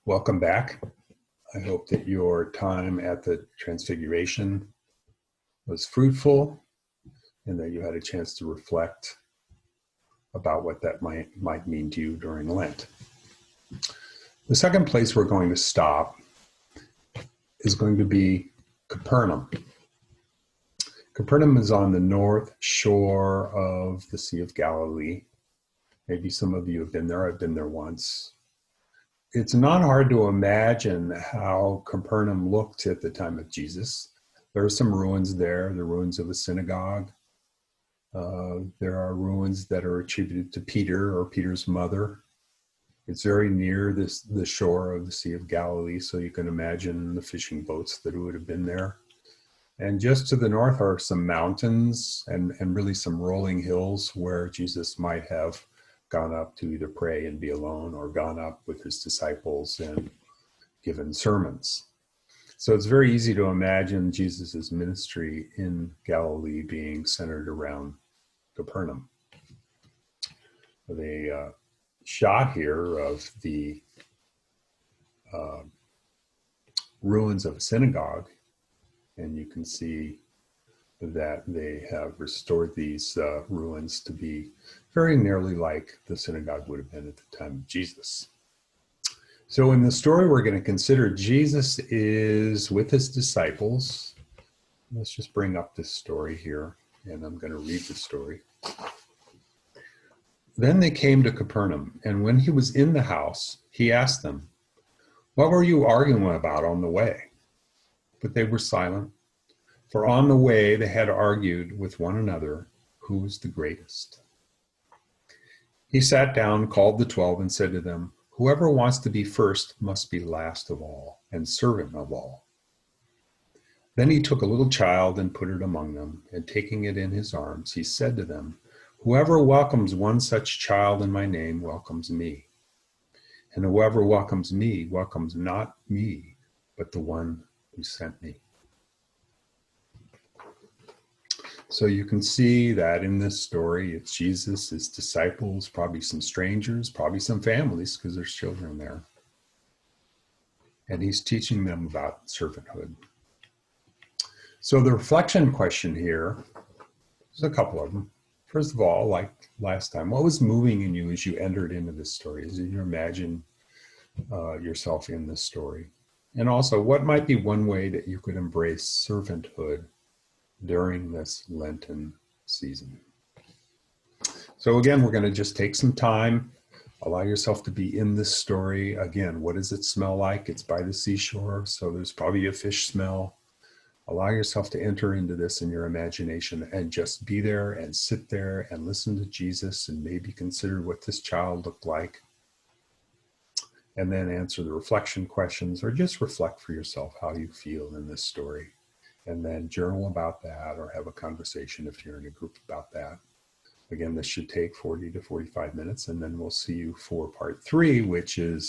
Welcome back. I hope that your time at the Transfiguration was fruitful and that you had a chance to reflect about what that might mean to you during Lent. The second place we're going to stop is going to be Capernaum. Capernaum is on the north shore of the Sea of Galilee. Maybe some of you have been there. I've been there once. It's not hard to imagine how Capernaum looked at the time of Jesus. There are some ruins there, the ruins of a synagogue. There are ruins that are attributed to Peter or Peter's mother. It's very near the shore of the Sea of Galilee, so you can imagine the fishing boats that would have been there. And just to the north are some mountains and really some rolling hills where Jesus might have gone up to either pray and be alone or gone up with his disciples and given sermons. So it's very easy to imagine Jesus's ministry in Galilee being centered around Capernaum. The shot here of the ruins of a synagogue, and you can see that they have restored these ruins to be very nearly like the synagogue would have been at the time of Jesus. So in the story we're going to consider, Jesus is with his disciples. Let's just bring up this story here, and I'm going to read the story. Then they came to Capernaum, and when he was in the house, he asked them, "What were you arguing about on the way?" But they were silent. For on the way they had argued with one another who was the greatest. He sat down, called the 12, and said to them, "Whoever wants to be first must be last of all and servant of all." Then he took a little child and put it among them, and taking it in his arms, he said to them, "Whoever welcomes one such child in my name welcomes me. And whoever welcomes me welcomes not me, but the one who sent me." So you can see that in this story, it's Jesus, his disciples, probably some strangers, probably some families, because there's children there. And he's teaching them about servanthood. So the reflection question here, there's a couple of them. First of all, like last time, what was moving in you as you entered into this story? As you imagine yourself in this story? And also, what might be one way that you could embrace servanthood during this Lenten season? So again, we're going to just take some time, allow yourself to be in this story. Again, what does it smell like? It's by the seashore, so there's probably a fish smell. Allow yourself to enter into this in your imagination and just be there and sit there and listen to Jesus and maybe consider what this child looked like. And then answer the reflection questions or just reflect for yourself how you feel in this story. And then journal about that or have a conversation if you're in a group about that. Again, this should take 40 to 45 minutes, and then we'll see you for part 3, which is